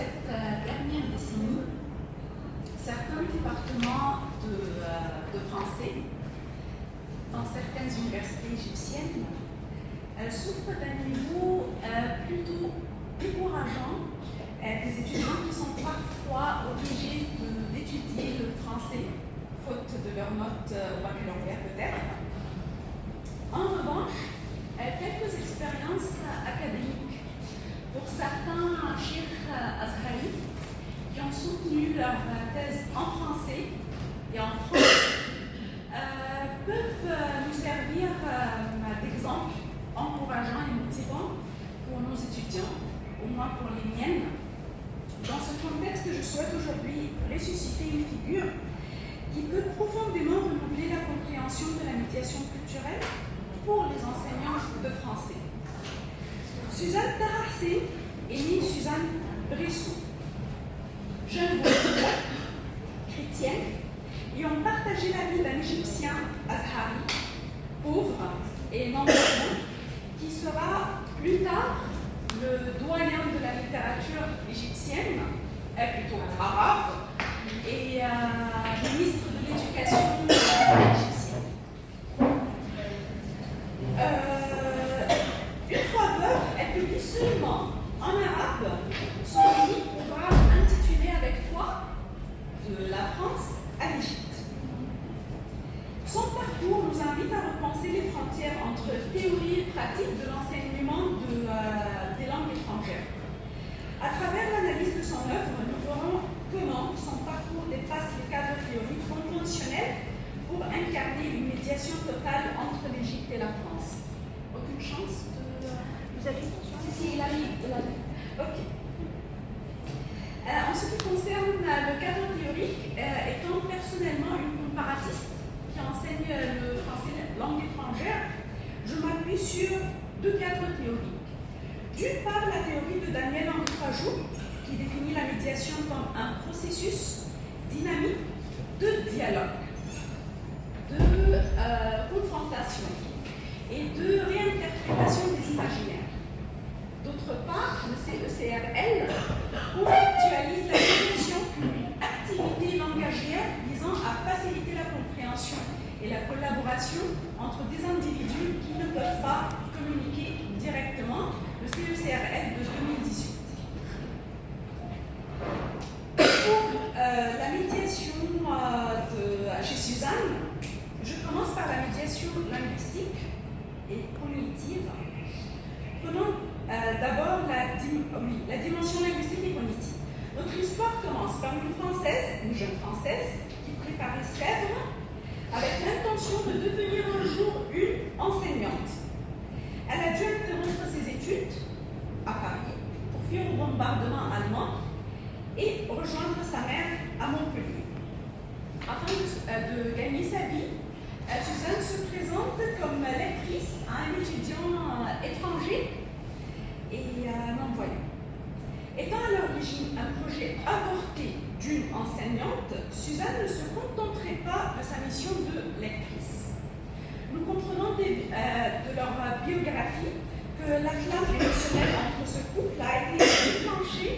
cette dernière décennie, certains départements de français dans certaines universités égyptiennes souffrent d'un niveau plutôt décourageant des étudiants qui sont parfois obligés d'étudier le français, faute de leur note au baccalauréat peut-être. En revanche, quelques expériences académiques pour certains cheikh azhari qui ont soutenu leur thèse en français et en France peuvent nous servir d'exemple encourageant et motivant pour nos étudiants, au moins pour les miennes. Dans ce contexte, je souhaite aujourd'hui ressusciter une figure qui peut profondément renouveler la compréhension de la médiation culturelle pour les enseignants de français. Suzanne Taharsi est née Suzanne Bressou, jeune bourgeoise, chrétienne, et ont partagé la vie d'un Égyptien azhari, pauvre et non voyant, qui sera plus tard le doyen de la littérature égyptienne, plutôt arabe, et ministre de l'éducation égyptienne. Une fois veuve, elle publie seulement en arabe son unique ouvrage intitulé Avec toi, de la France à l'Égypte. Son parcours nous invite à repenser les frontières entre théorie et pratique de l'enseignement des langues étrangères. À travers l'analyse de son œuvre, nous verrons comment son parcours dépasse les cadres théoriques conventionnels pour incarner une médiation totale entre l'Égypte et la France. Aucune chance de... Vous avez une chance? Si, il a mis. Ok. En ce qui concerne le cadre théorique, étant personnellement une comparatiste qui enseigne le français langue étrangère, je m'appuie sur deux cadres théoriques. D'une part, la théorie de Daniel-Henri Pajot, qui définit la médiation comme un processus dynamique de dialogue, de confrontation et de réinterprétation des imaginaires. D'autre part, le CECRL conceptualise la médiation comme une activité langagière visant à faciliter la compréhension et la collaboration entre des individus qui ne peuvent pas communiquer directement, le CECRL de 2018. Pour la médiation chez Suzanne, je commence par la médiation linguistique et cognitive. Prenons d'abord la dimension linguistique et cognitive. Notre histoire commence par une jeune Française, qui préparait Sèvres avec l'intention de devenir un jour une enseignante. Elle a dû interrompre ses études à Paris pour fuir au bombardement allemand et rejoindre sa mère à Montpellier. Afin de gagner sa vie, Suzanne se présente comme lectrice à un étudiant étranger et non-voyant. Étant à l'origine un projet avorté d'une enseignante, Suzanne ne se contenterait pas de sa mission de lectrice. Nous comprenons de leur biographie que la flamme émotionnelle entre ce couple a été déclenchée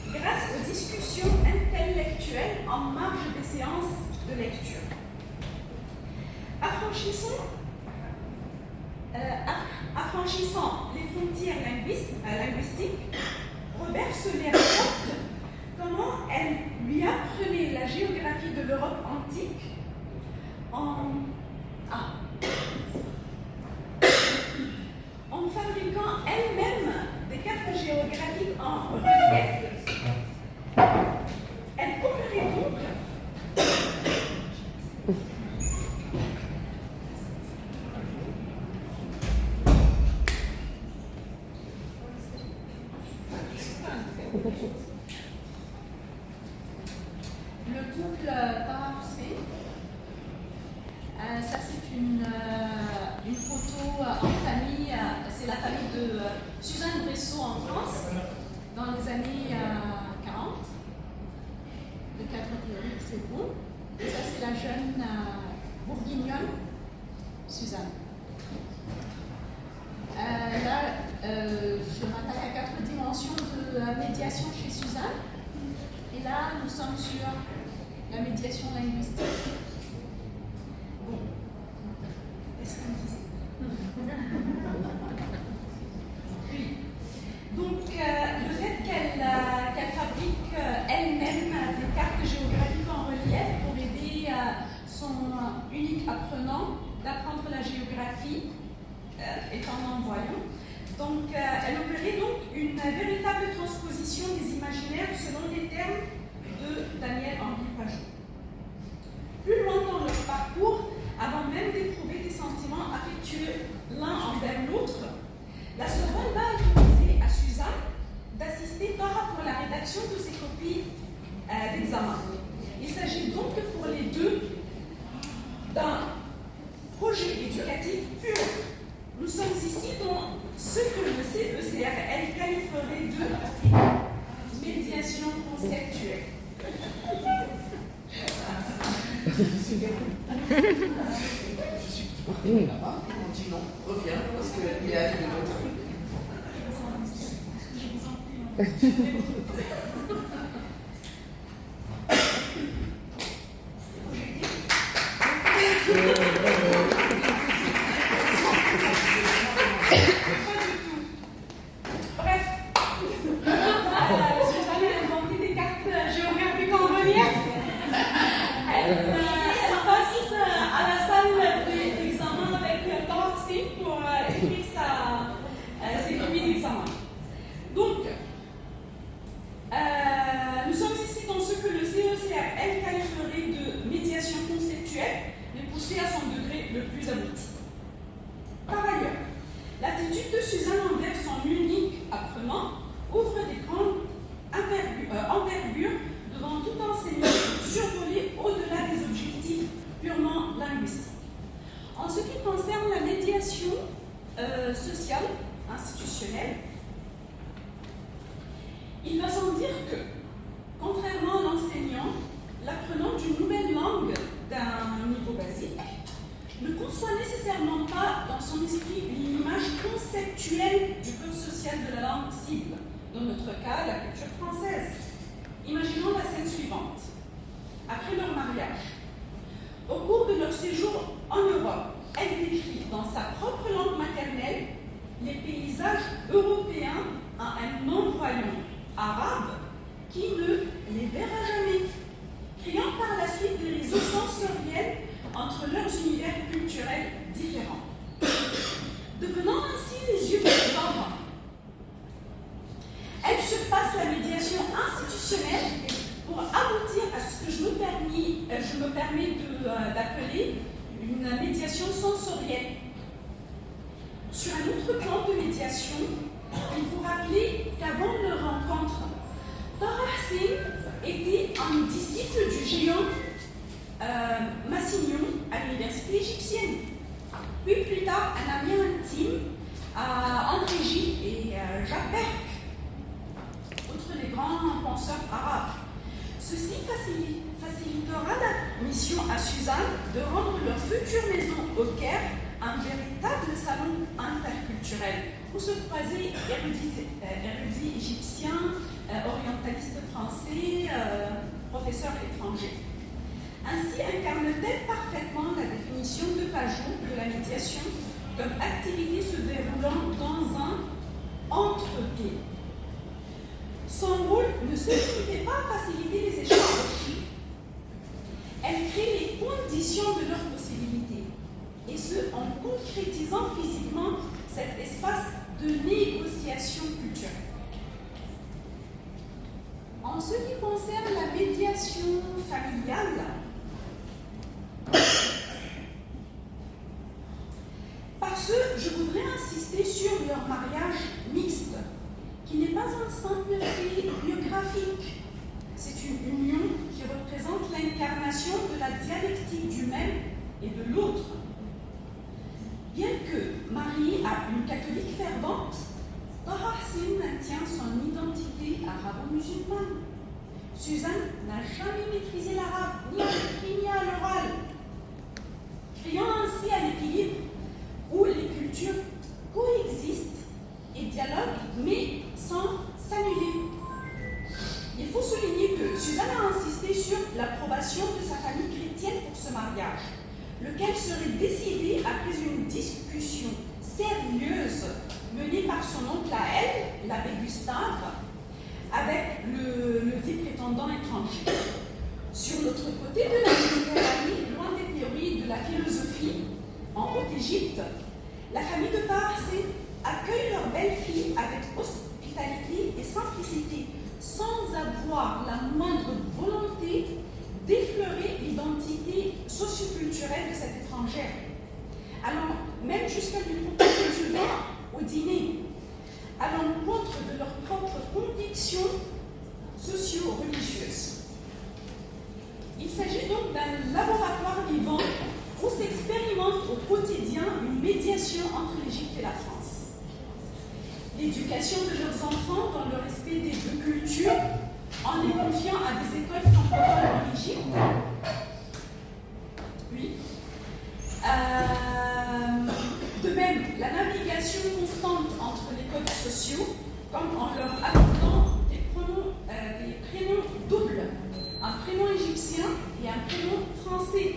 grâce aux discussions intellectuelles en marge des séances de lecture. Affranchissant les frontières linguistiques, Robert Soler raconte comment elle lui apprenait la géographie de l'Europe antique en fabriquant elle-même des cartes géographiques en relief. Elle comparait donc le couple Taharsi. Ça c'est une photo en famille, c'est la famille de Suzanne Bressou en France dans les années 40. Le cadre théorique c'est bon. Et ça c'est la jeune bourguignonne Suzanne. Là, je m'attaque à 4 dimensions de médiation médiation chez Suzanne. Et là, nous sommes sur la médiation linguistique. Bon, est-ce qu'on disait? Oui. Donc, le fait qu'elle fabrique elle-même des cartes géographiques en relief pour aider son unique apprenant d'apprendre la géographie étant non-voyant. Donc, elle opérait donc une véritable transposition des imaginaires selon les termes de Daniel-Henri Pajot. Plus loin dans leur parcours, avant même d'éprouver des sentiments affectueux l'un envers l'autre, la Sorbonne va autoriser à Suzanne d'assister pour la rédaction de ses copies d'examen. Il s'agit donc pour les deux d'un projet éducatif pur. Nous sommes ici dans ce que le CECRL qualifierait de médiation conceptuelle. Je suis là-bas, on dit non, reviens, parce qu'il y a des autres. sociale, institutionnelle, il va sans dire que, contrairement à l'enseignant, l'apprenant d'une nouvelle langue d'un niveau basique ne conçoit nécessairement pas dans son esprit une image conceptuelle du code social de la langue cible, dans notre cas, la culture française. Imaginons la scène suivante. Après leur mariage, au cours de leur séjour en Europe, elle décrit dans sa propre langue maternelle les paysages européens à un non-voyant arabe qui ne les verra jamais, créant par la suite des réseaux sensoriels entre leurs univers culturels différents, devenant ainsi les yeux de parents. Elle surpasse la médiation institutionnelle pour aboutir à ce que je me permets d'appeler une médiation sensorielle. Sur un autre plan de médiation, il faut rappeler qu'avant leur rencontre, Torahsine était un disciple du géant Massignon à l'université égyptienne, puis plus tard un ami intime à André Gide et Jacques Berck, outre les grands penseurs arabes. Ceci facilitera la mission à Suzanne de rendre leur future maison au Caire un véritable salon interculturel où se croisaient érudits égyptiens, orientalistes français, professeurs étrangers. Ainsi incarne-t-elle parfaitement la définition de Pajot de la médiation comme activité se déroulant dans un entre-deux. Son rôle ne se limitait pas à faciliter les échanges. Elle crée les conditions de leurs possibilités, et ce en concrétisant physiquement cet espace de négociation culturelle. En ce qui concerne la médiation familiale, parce que je voudrais insister sur leur mariage mixte, qui n'est pas un simple fait biographique. C'est une union qui représente l'incarnation de la dialectique du même et de l'autre. Bien que mariée à une catholique fervente, Torahsine maintient son identité arabo-musulmane. Suzanne n'a jamais maîtrisé l'arabe, ni à l'écrit ni à l'oral, créant ainsi un équilibre où les cultures coexistent et dialoguent, mais sans s'annuler. sur l'approbation de sa famille chrétienne pour ce mariage, lequel serait décidé après une discussion sérieuse menée par son oncle à elle, l'abbé Gustave, avec le dit prétendant étranger. Sur l'autre côté de la Méditerranée, loin des théories de la philosophie, en Haute-Égypte, la famille de Taharsé accueille leur belle-fille avec hospitalité et simplicité, sans avoir la moindre volonté d'effleurer l'identité socioculturelle de cette étrangère, allant même jusqu'à lui proposer du vin au dîner, à l'encontre de leurs propres convictions socio-religieuses. Il s'agit donc d'un laboratoire vivant où s'expérimente au quotidien une médiation entre l'Égypte et la France. L'éducation de leurs enfants dans le respect des deux cultures, en les confiant à des écoles francophones en Égypte. Oui. De même, la navigation constante entre les codes sociaux, comme en leur accordant des prénoms doubles, un prénom égyptien et un prénom français.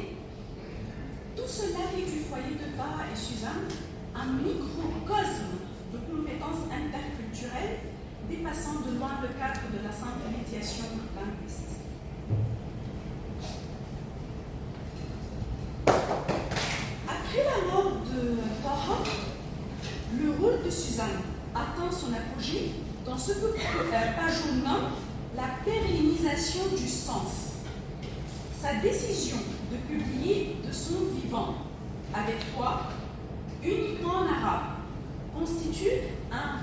Tout cela fait du foyer de Tara et Suzanne un microcosme de compétences interculturelles dépassant de loin le cadre de la simple médiation linguistique. Après la mort de Taha, le rôle de Suzanne atteint son apogée dans ce que Pajot nomme la pérennisation du sens. Sa décision de publier de son vivant, avec toi, uniquement en arabe, constitue un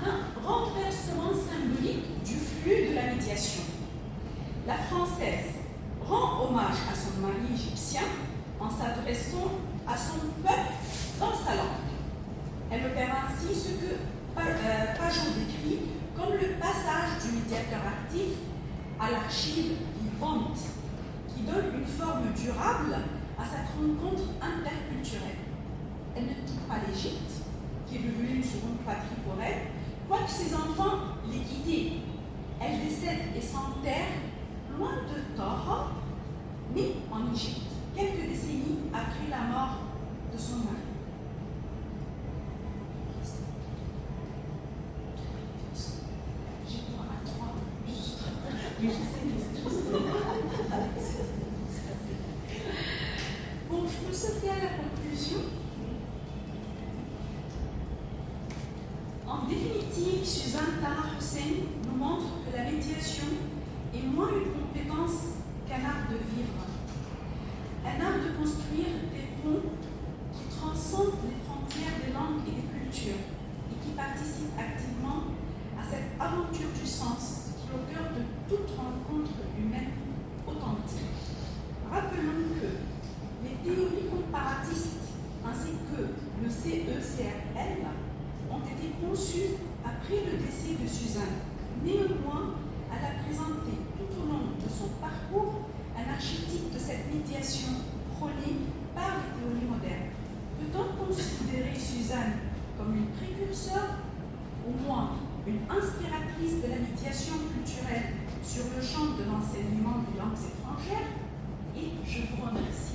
renversement symbolique du flux de la médiation. La Française rend hommage à son mari égyptien en s'adressant à son peuple dans sa langue. Elle opère ainsi ce que Pajot décrit comme le passage du médiateur actif à l'archive vivante, qui donne une forme durable à cette rencontre interculturelle. Elle ne quitte pas l'Égypte, qui est devenue une seconde patrie pour elle, quoique ses enfants l'aient quittée. Elle décède et s'enterre loin de Taha, mais en Égypte, quelques décennies après la mort de son mari. J'ai droit à 3. Bon, je peux sauter à la conclusion. En définitive, Suzanne Tara Hussein nous montre que la médiation est moins une compétence qu'un art de vivre, un art de construire des ponts qui transcendent les frontières des langues et des cultures et qui participent activement à cette aventure du sens qui est au cœur de toute rencontre humaine authentique. Rappelons que les théories comparatistes ainsi que le CECRL ont été conçues après le décès de Suzanne. Néanmoins, elle a présenté tout au long de son parcours un archétype de cette médiation prônée par les théories modernes. Peut-on considérer Suzanne comme une précurseur, au moins une inspiratrice de la médiation culturelle sur le champ de l'enseignement des langues étrangères? Et je vous remercie.